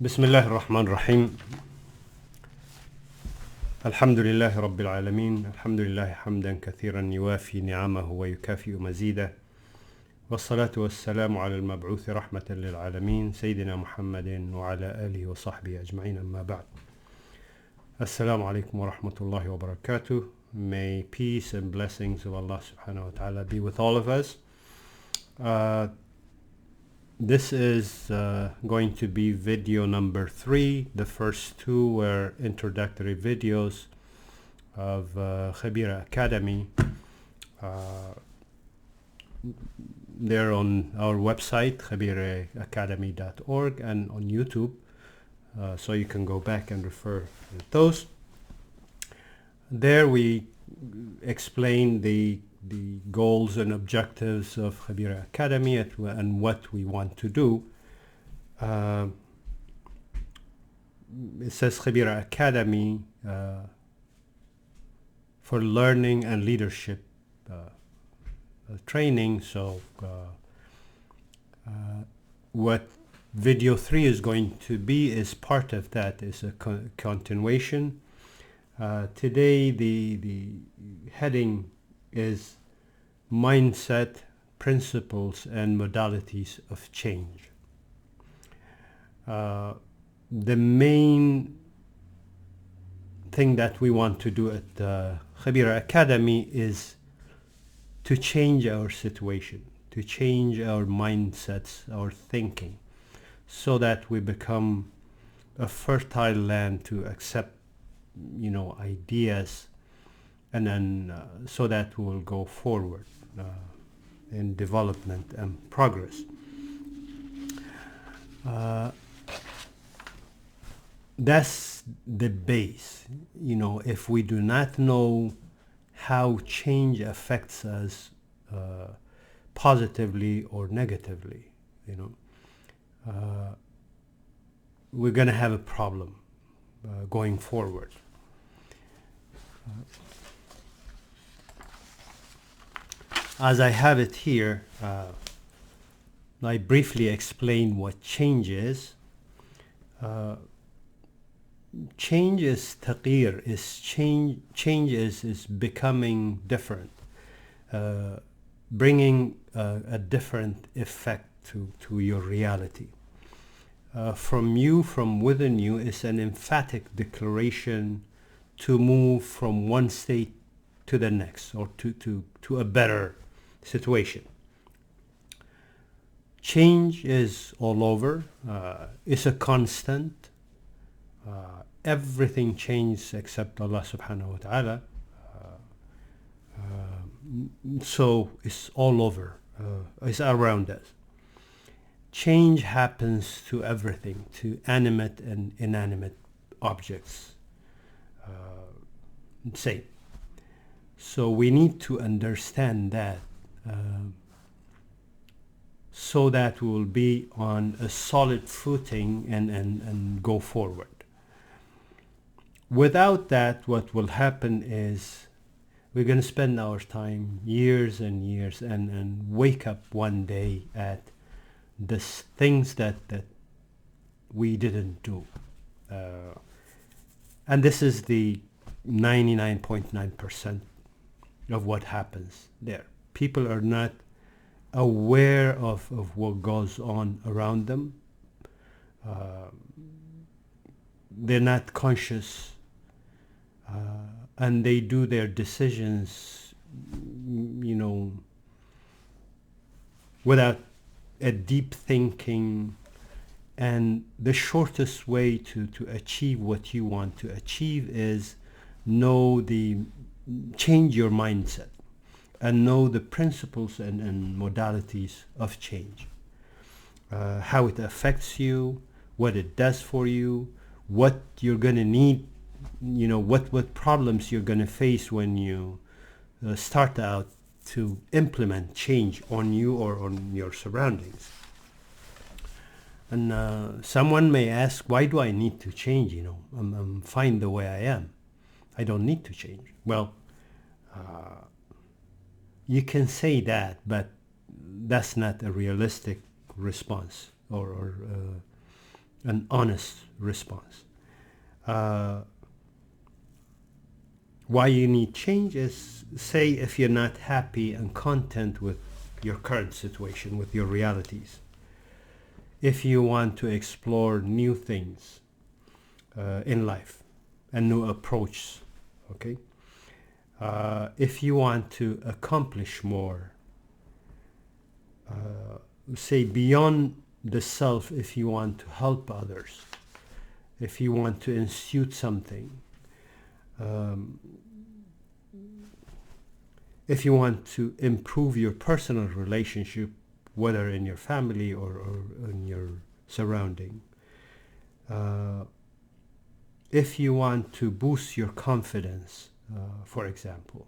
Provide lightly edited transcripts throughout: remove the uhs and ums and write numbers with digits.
بسم الله الرحمن الرحيم. الحمد لله رب العالمين، الحمد لله حمدا كثيرا يوافي نعمه ويكافئ مزيده، والصلاة والسلام على المبعوث رحمة للعالمين سيدنا محمد وعلى آله وصحبه أجمعين. أما بعد. Assalamu alaikum wa rahmatullahi wa barakatuh. May peace and blessings of Allah subhanahu wa ta'ala be with all of us. This is going to be video number 3. The first two were introductory videos of Khabira Academy. They're on our website, khabiraacademy.org, and on YouTube. So you can go back and refer to those. There we explain the goals and objectives of Khabira Academy and what we want to do. It says Khabira Academy for learning and leadership training. So what video 3 is going to be is part of that, is a continuation. Today the heading is Mindset, Principles and Modalities of Change. The main thing that we want to do at Khabira Academy is to change our situation, to change our mindsets, our thinking, so that we become a fertile land to accept, ideas, and then so that we will go forward in development and progress. That's the base. If we do not know how change affects us positively or negatively, we're going to have a problem going forward. As I have it here, I briefly explain what change is. Change is taghyir, is change is becoming different, bringing a different effect to your reality. From within you is an emphatic declaration to move from one state to the next, or to a better situation. Change is all over. It's a constant. Everything changes except Allah subhanahu wa ta'ala. So it's all over. It's around us. Change happens to everything, to animate and inanimate objects. Same. So we need to understand that so that we will be on a solid footing and go forward. Without that, what will happen is we're going to spend our time years and years and wake up one day at the things that we didn't do. And this is the 99.9% of what happens there. People are not aware of what goes on around them. They're not conscious, and they do their decisions, without a deep thinking. And the shortest way to achieve what you want to achieve is change your mindset and know the principles and modalities of change, how it affects you, what it does for you, what you're going to need, what problems you're going to face when you start out to implement change on you or on your surroundings. And someone may ask, why do I need to change? I'm fine the way I am. I don't need to change. Well, you can say that, but that's not a realistic response or an honest response. Why you need change is, say, if you're not happy and content with your current situation, with your realities. If you want to explore new things in life and new approaches, okay? If you want to accomplish more, say beyond the self, if you want to help others, if you want to institute something, if you want to improve your personal relationship, whether in your family or in your surrounding, if you want to boost your confidence, for example,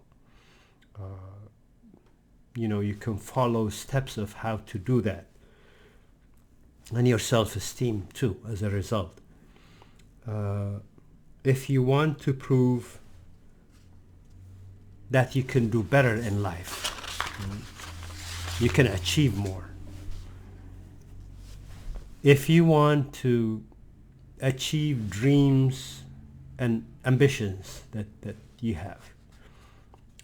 you can follow steps of how to do that, and your self-esteem too as a result. If you want to prove that you can do better in life, you can achieve more. If you want to achieve dreams and ambitions that you have,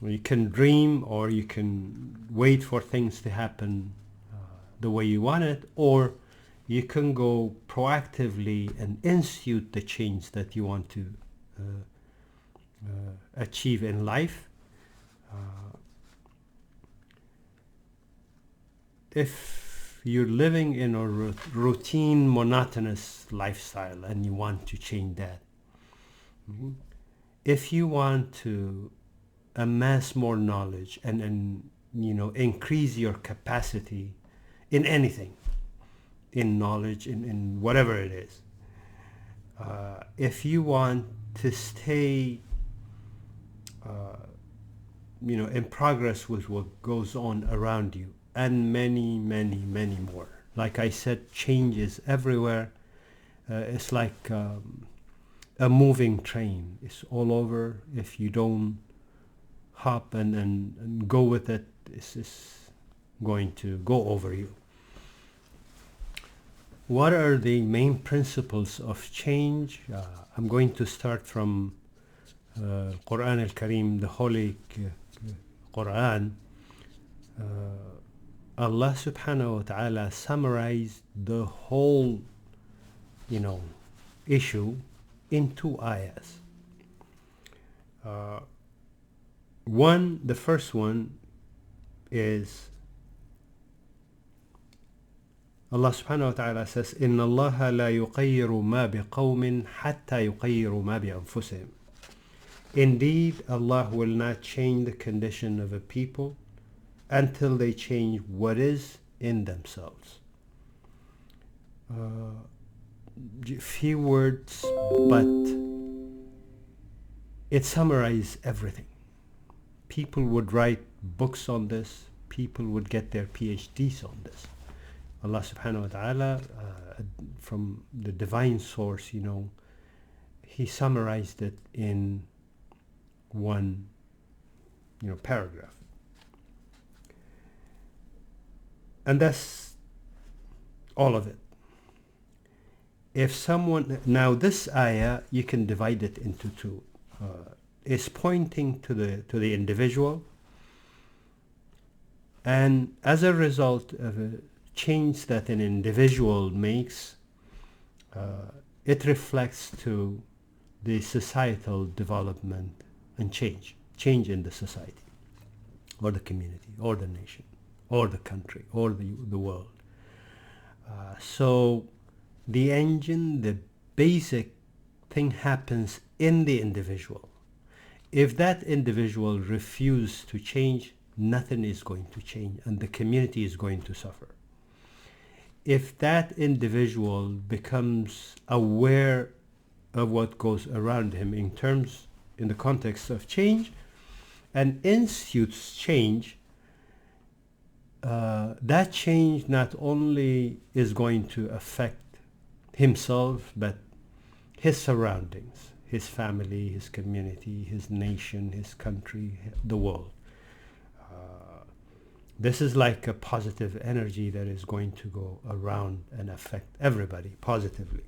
you can dream, or you can wait for things to happen the way you want it, or you can go proactively and institute the change that you want to achieve in life. If you're living in a routine, monotonous lifestyle and you want to change that, if you want to amass more knowledge and increase your capacity in anything, in knowledge, in whatever it is, if you want to stay in progress with what goes on around you, and many more. Like I said, change is everywhere. It's like a moving train. It's all over. If you don't hop and go with it, it's going to go over you. What are the main principles of change? I'm going to start from Quran al-Karim, the Holy Quran. Allah subhanahu wa ta'ala summarized the whole issue in 2 ayahs. The first one is Allah subhanahu wa ta'ala says, إِنَّ اللَّهَ لَا يُغَيِّرُ مَا بِقَوْمٍ حَتَّى يُغَيِّرُوا مَا بِأَنفُسِهِمْ. Indeed, Allah will not change the condition of a people until they change what is in themselves. Few words, but it summarizes everything. People would write books on this. People would get their PhDs on this. Allah subhanahu wa ta'ala, from the divine source, He summarized it in one paragraph. And that's all of it. If someone, now this ayah, you can divide it into two. It's pointing to the individual, and as a result of a change that an individual makes, it reflects to the societal development and change in the society, or the community, or the nation, or the country, or the world. So the engine, the basic thing happens in the individual. If that individual refuses to change, nothing is going to change, and the community is going to suffer. If that individual becomes aware of what goes around him in the context of change, and institutes change, that change not only is going to affect himself, but his surroundings, his family, his community, his nation, his country, the world. This is like a positive energy that is going to go around and affect everybody positively.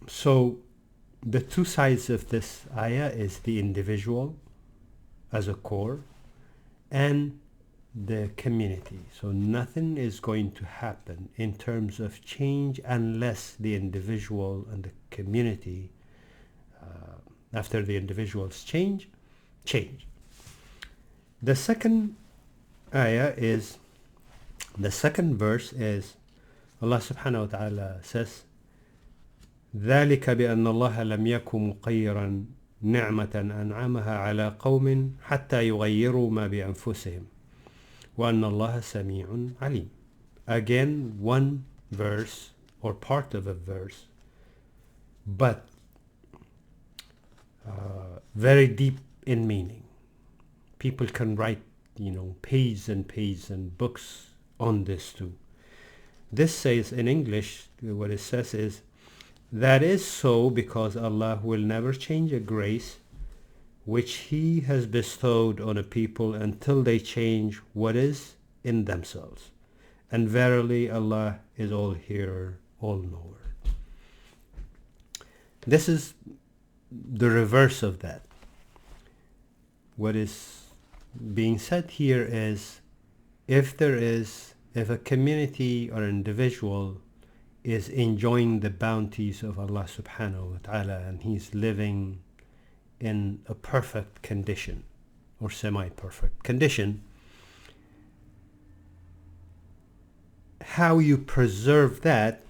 So the two sides of this ayah is the individual as a core and the community. So nothing is going to happen in terms of change unless the individual and the community, after the individuals change. The second ayah is, the second verse is, Allah subhanahu wa ta'ala says, ذلك بأن الله لم يكن مغيرا نعمة أنعمها على قوم حتى يغيروا ما بأنفسهم وأن الله سميع عليم. Again, one verse or part of a verse, but very deep in meaning. People can write, pages and pages and books on this too. This says in English, what it says is, that is so because Allah will never change a grace which He has bestowed on a people until they change what is in themselves. And verily Allah is all hearer, all knower. This is the reverse of that. What is being said here is, if a community or individual is enjoying the bounties of Allah subhanahu wa ta'ala and he's living in a perfect condition or semi-perfect condition, how you preserve that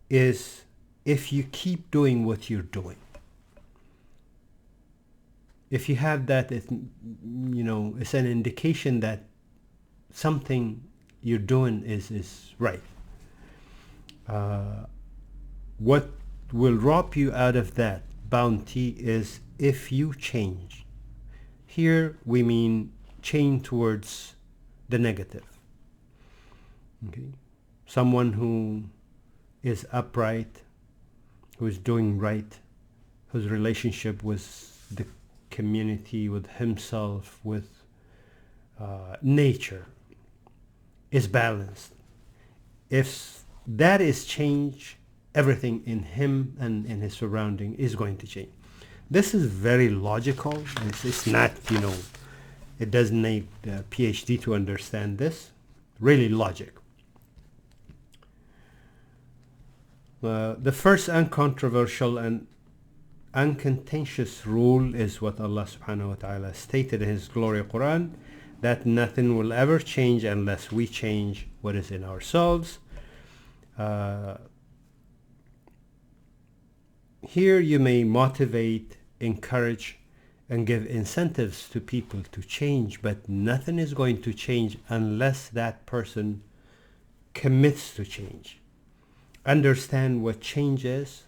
is if you keep doing what you're doing. If you have that, it's an indication that something you're doing is right. What will rob you out of that bounty is if you change. Here we mean change towards the negative. Okay? Someone who is upright, who is doing right, whose relationship with the community, with himself, with nature is balanced. If that is change, everything in him and in his surrounding is going to change. This is very logical. It's not, it doesn't need a PhD to understand this. Really logic. The first uncontroversial and uncontentious rule is what Allah subhanahu wa ta'ala stated in His glory Quran, that nothing will ever change unless we change what is in ourselves. Here you may motivate, encourage, and give incentives to people to change, but nothing is going to change unless that person commits to change. Understand what change is,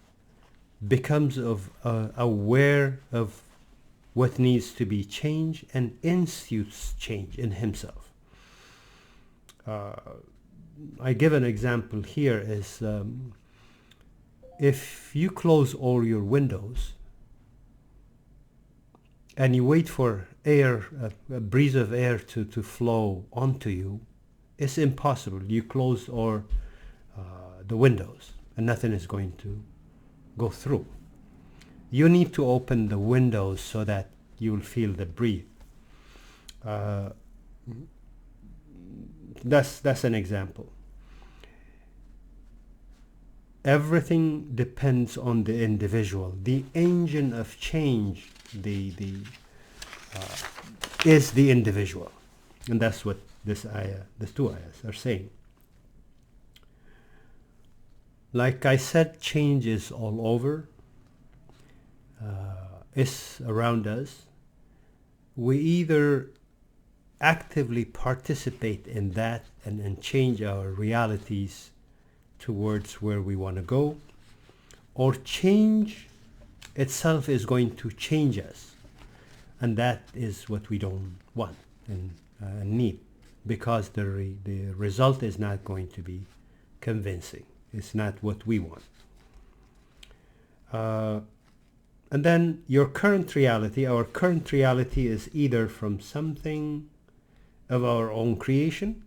becomes aware of what needs to be changed, and institutes change in himself. I give an example here is, if you close all your windows and you wait for air, a breeze of air to flow onto you, it's impossible. You close all the windows and nothing is going to go through. You need to open the windows so that you will feel the breeze. That's an example. Everything depends on the individual. The engine of change is the individual, and that's what these two ayahs are saying. Like I said, change is all over. It's around us. We either actively participate in that and change our realities towards where we want to go, or change itself is going to change us, and that is what we don't want and need, because the result is not going to be convincing. It's not what we want. And then your current reality, our current reality is either from something of our own creation,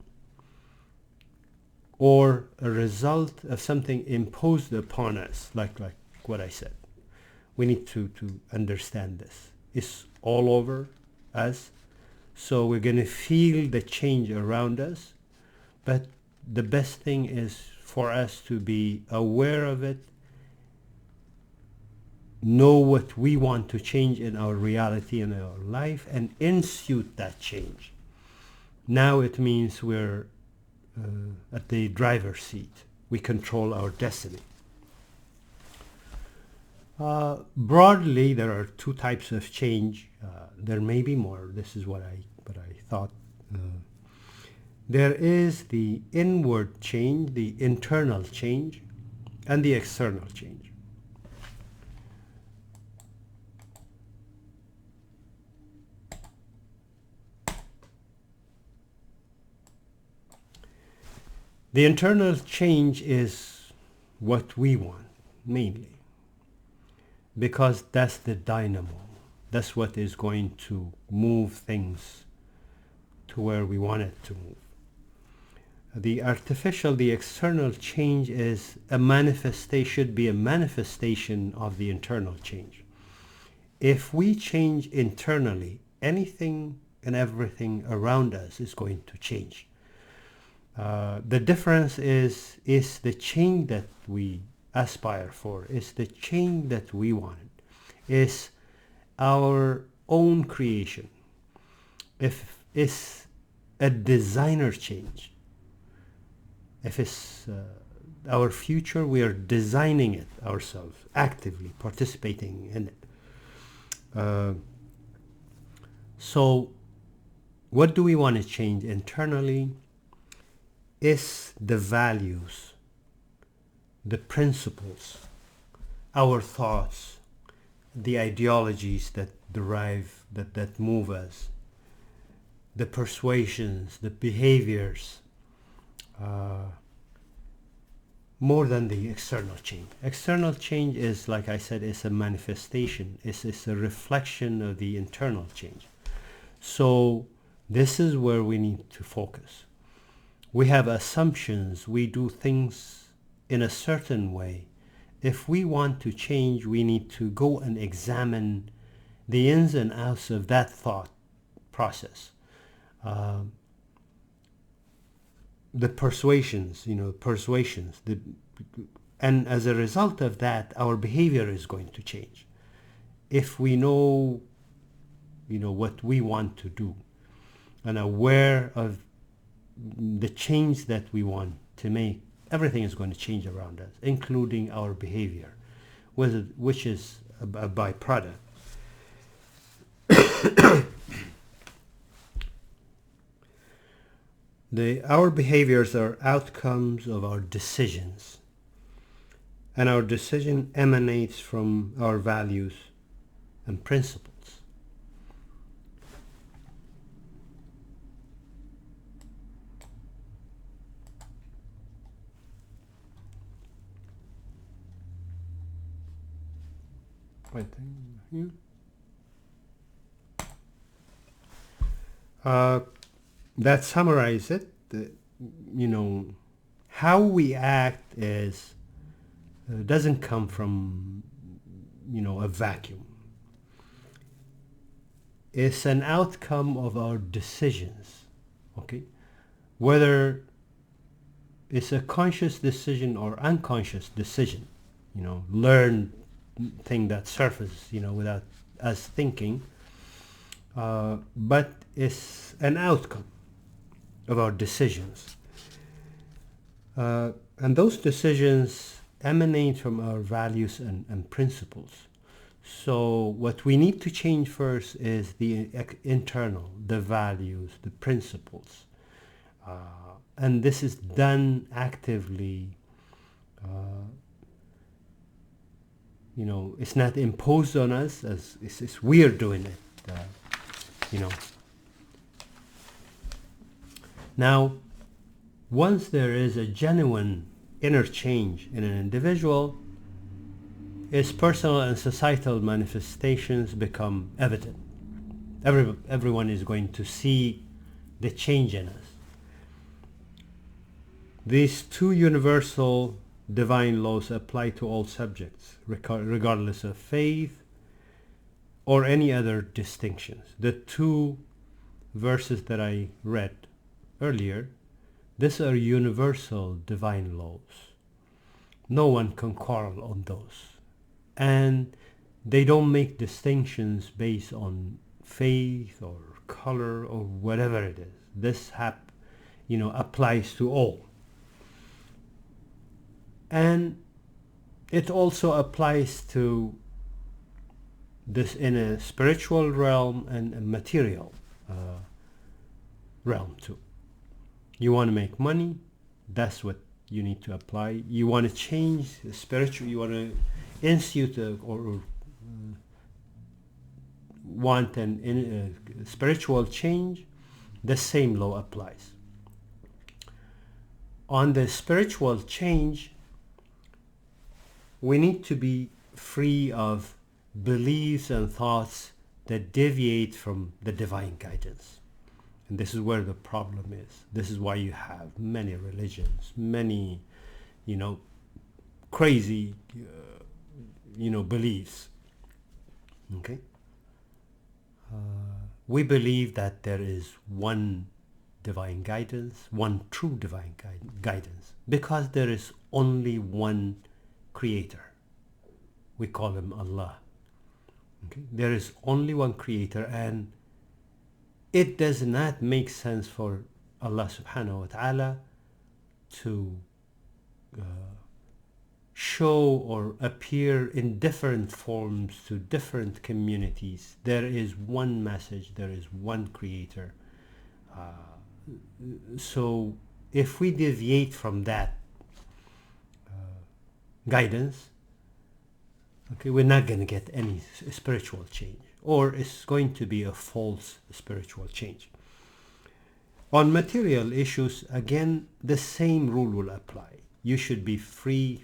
or a result of something imposed upon us, like what I said. We need to understand this. It's all over us, so we're going to feel the change around us, but the best thing is for us to be aware of it, know what we want to change in our reality and our life, and institute that change. Now it means we're at the driver's seat. We control our destiny. Broadly, there are two types of change. There may be more. This is what I thought. There is the inward change, the internal change, and the external change. The internal change is what we want, mainly, because that's the dynamo. That's what is going to move things to where we want it to move. The artificial, the external change is a manifestation, should be a manifestation of the internal change. If we change internally, anything and everything around us is going to change. The difference is the change that we aspire for, is the change that we want, is our own creation. If it's a designer change, if it's our future, we are designing it ourselves, actively participating in it. So what do we want to change internally? Is the values, the principles, our thoughts, the ideologies that derive, that move us, the persuasions, the behaviors, more than the external change. External change is, like I said, is a manifestation, it's a reflection of the internal change. So this is where we need to focus. We have assumptions, we do things in a certain way. If we want to change, we need to go and examine the ins and outs of that thought process. The persuasions, and as a result of that, our behavior is going to change. If we know, what we want to do, and aware of the change that we want to make, everything is going to change around us, including our behavior, which is a byproduct. Our behaviors are outcomes of our decisions, and our decision emanates from our values and principles. That summarizes it. How we act doesn't come from a vacuum. It's an outcome of our decisions. Okay, whether it's a conscious decision or unconscious decision, learned thing that surfaces, without us thinking, but it's an outcome of our decisions. And those decisions emanate from our values and principles. So what we need to change first is the internal, the values, the principles. And this is done actively. It's not imposed on us, as it's we're doing it. Now, once there is a genuine inner change in an individual, its personal and societal manifestations become evident. Everyone is going to see the change in us. These two universal divine laws apply to all subjects, regardless of faith or any other distinctions. The two verses that I read earlier, these are universal divine laws. No one can quarrel on those. And they don't make distinctions based on faith or color or whatever it is. This applies to all. And it also applies to this in a spiritual realm and a material realm too. You want to make money, that's what you need to apply. You want to change the spiritual, you want to institute or want an spiritual change, the same law applies. On the spiritual change, we need to be free of beliefs and thoughts that deviate from the divine guidance. And this is where the problem is. This is why you have many religions, many, crazy, beliefs. Okay? We believe that there is one divine guidance, one true divine guidance, because there is only one creator. We call him Allah. Okay? There is only one creator, and it does not make sense for Allah subhanahu wa ta'ala to show or appear in different forms to different communities. There is one message, there is one creator. So if we deviate from that guidance, okay, we're not going to get any spiritual change, or it's going to be a false spiritual change. On material issues, again, the same rule will apply. You should be free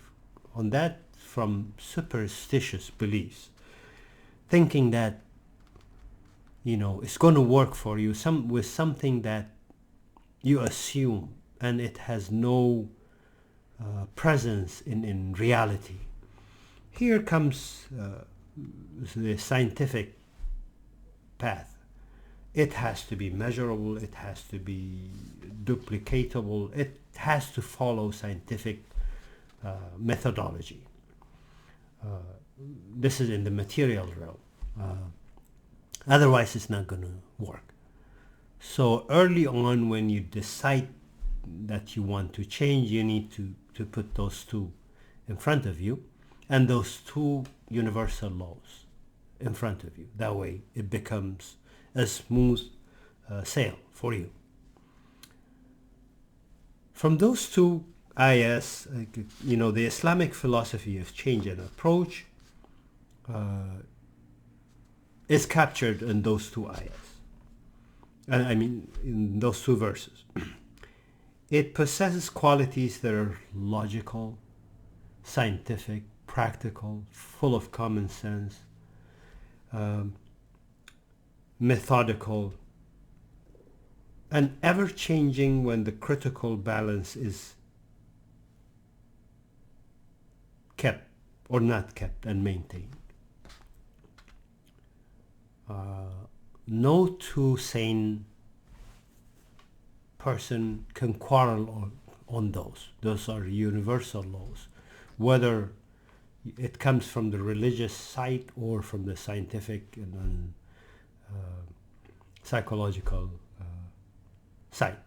on that from superstitious beliefs, thinking that it's going to work for you with something that you assume and it has no presence in reality. Here comes the scientific path. It has to be measurable, it has to be duplicatable, it has to follow scientific methodology. This is in the material realm. Otherwise it's not going to work. So early on, when you decide that you want to change, you need to put those two in front of you, and those two universal laws in front of you. That way it becomes a smooth sail for you. From those two ayahs, the Islamic philosophy of change and approach is captured in those two ayahs. In those two verses. It possesses qualities that are logical, scientific, practical, full of common sense, methodical, and ever-changing when the critical balance is kept or not kept and maintained. No two sane person can quarrel on those. Those are universal laws, whether it comes from the religious side or from the scientific and psychological side.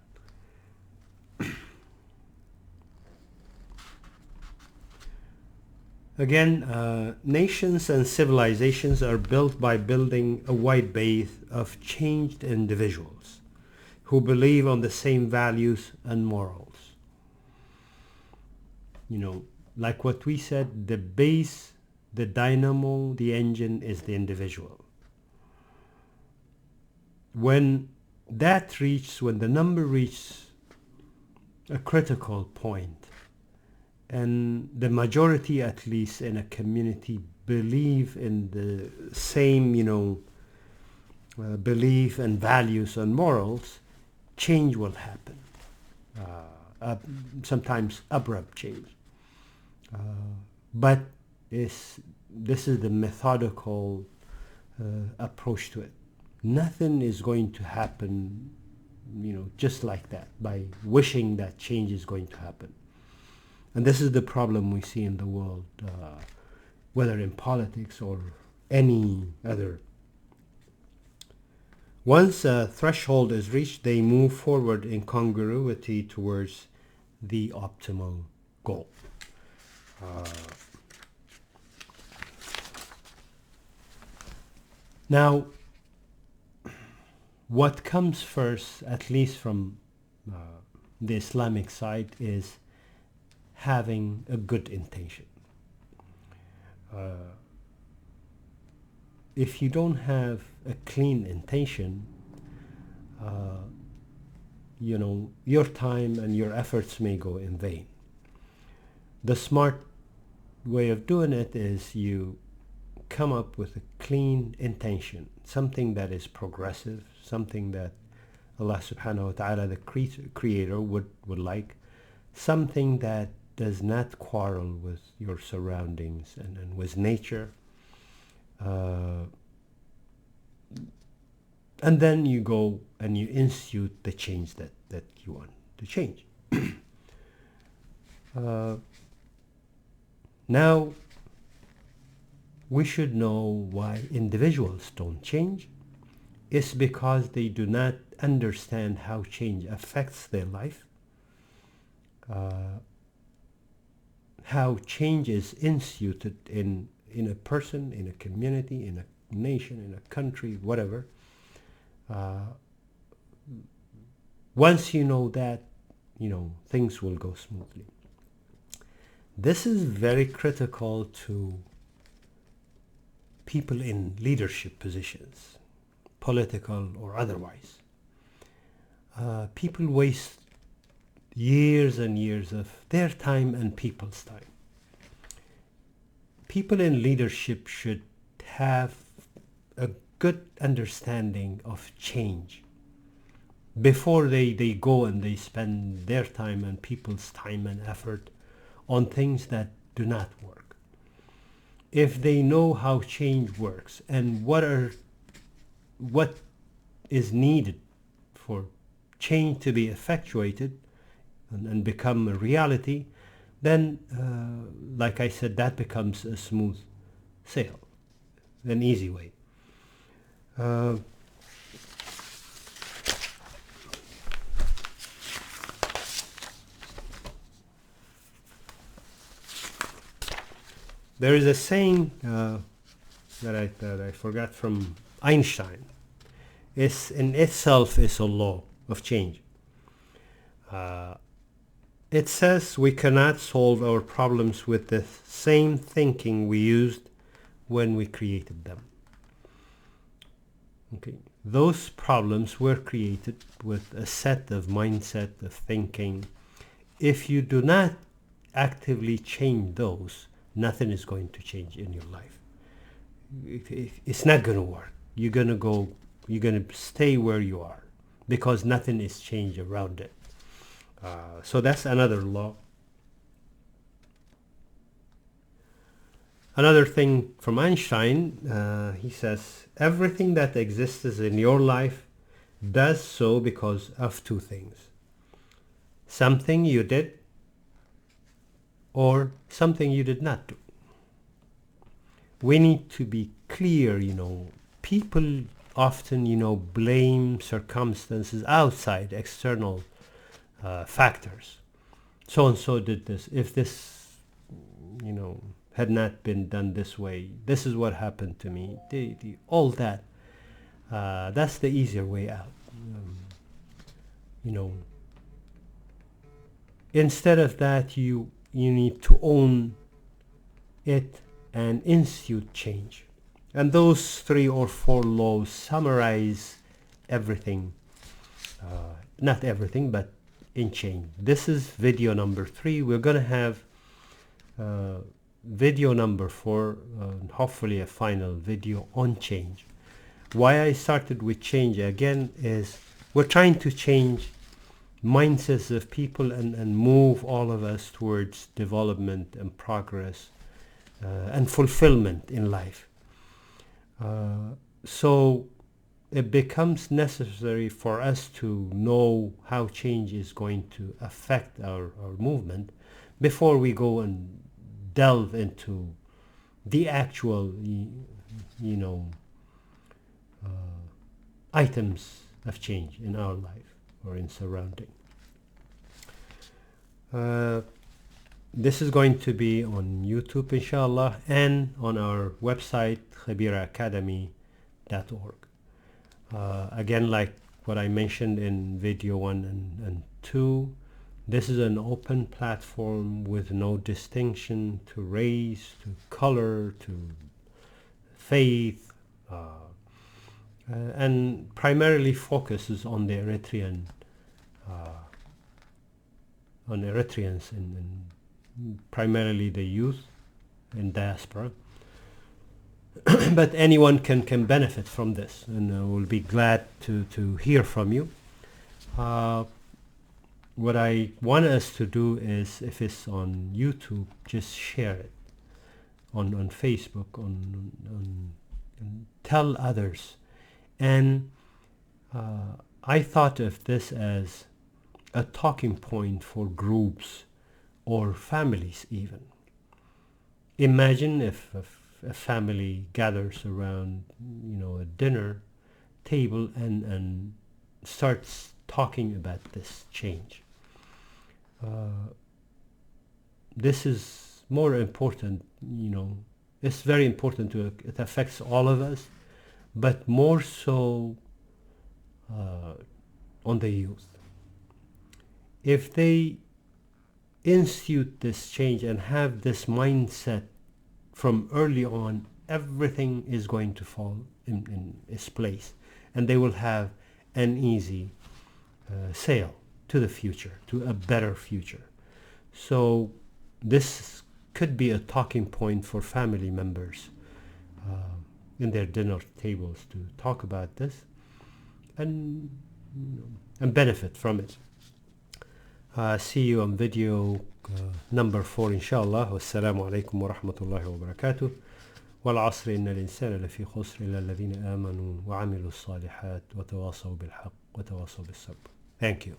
Again, nations and civilizations are built by building a wide base of changed individuals who believe on the same values and morals. Like what we said, the base, the dynamo, the engine is the individual. When the number reaches a critical point, and the majority, at least in a community, believe in the same, belief and values and morals, change will happen. sometimes abrupt change. But this is the methodical approach to it. Nothing is going to happen, just like that, by wishing that change is going to happen. And this is the problem we see in the world, whether in politics or any other. Once a threshold is reached, they move forward in congruity towards the optimal goal. Now, what comes first, at least from the Islamic side, is having a good intention. If you don't have a clean intention, your time and your efforts may go in vain. The smart way of doing it is you come up with a clean intention, something that is progressive, something that Allah subhanahu wa ta'ala, the creator, would like, something that does not quarrel with your surroundings and with nature. And then you go and you institute the change that you want to change. Now, we should know why individuals don't change. It's because they do not understand how change affects their life, how change is instituted in a person, in a community, in a nation, in a country, whatever. Once you know that, things will go smoothly. This is very critical to people in leadership positions, political or otherwise. People waste years and years of their time and people's time. People in leadership should have a good understanding of change before they go and they spend their time and people's time and effort on things that do not work. If they know how change works and what is needed for change to be effectuated and become a reality, then, like I said, that becomes a smooth sail, an easy way. There is a saying that I forgot from Einstein. It's in itself is a law of change. It says we cannot solve our problems with the same thinking we used when we created them. Okay, those problems were created with a set of mindset of thinking. If you do not actively change those, nothing is going to change in your life. It's not going to work. You're going to stay where you are because nothing is changed around it. So that's another law. Another thing from Einstein, he says, everything that exists in your life does so because of two things. Something you did or something you did not do. We need to be clear, people often, blame circumstances outside, external factors. So-and-so did this. If this, had not been done this way, this is what happened to me. All that. That's the easier way out. Instead of that, you need to own it and institute change. And those 3 or 4 laws summarize everything. Not everything, but in change. This is video number 3. We're going to have video number 4, hopefully a final video on change. Why I started with change again is we're trying to change mindsets of people and move all of us towards development and progress and fulfillment in life. So it becomes necessary for us to know how change is going to affect our movement before we go and delve into the actual, items of change in our life or in surrounding. This is going to be on YouTube, inshallah, and on our website, khabiraacademy.org. Again, like what I mentioned in video 1 and 2, this is an open platform with no distinction to race, to color, to faith, and primarily focuses on the Eritreans and primarily the youth in diaspora. But anyone can benefit from this, and I will be glad to hear from you. What I want us to do is, if it's on YouTube, just share it on Facebook, and tell others. And I thought of this as a talking point for groups or families even. Imagine if a family gathers around, a dinner table and starts talking about this change. This is more important, it's very important it affects all of us, but more so on the youth. If they institute this change and have this mindset from early on, everything is going to fall in its place, and they will have an easy sail to the future, to a better future. So this could be a talking point for family members in their dinner tables to talk about this and benefit from it. See you on video number 4 inshallah. Wassalamu alaikum wa rahmatullahi wa barakatuh. والعصر إن الإنسان لفي خسر إلا الذين آمنوا وعملوا الصالحات وتواصوا بالحق وتواصوا بالصبر. Thank you.